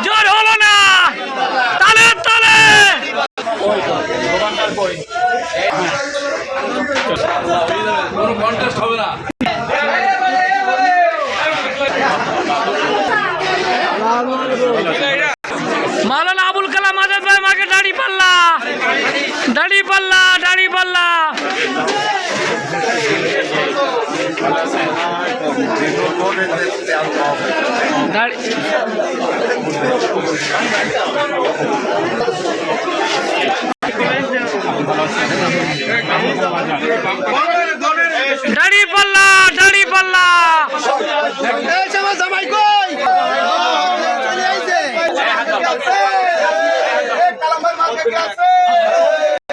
জোর হলো না, তালে তালে কন্টেস্ট হবে না। মাওলানা আবুল কালাম আজাদ ভাই মাকে দাড়ি পাল্লা দাড়ি পাল্লা দাড়ি পাল্লা দাড়ি পাল্লা দাড়ি পাল্লা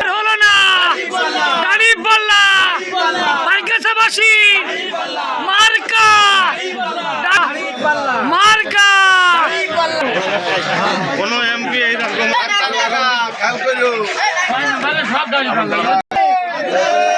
হলো না, দাড়ি পাল্লা মার্কাশাবাসী মার্কা মার্কা কোন এমপি এইরকম সব দাড়ি পাল্লা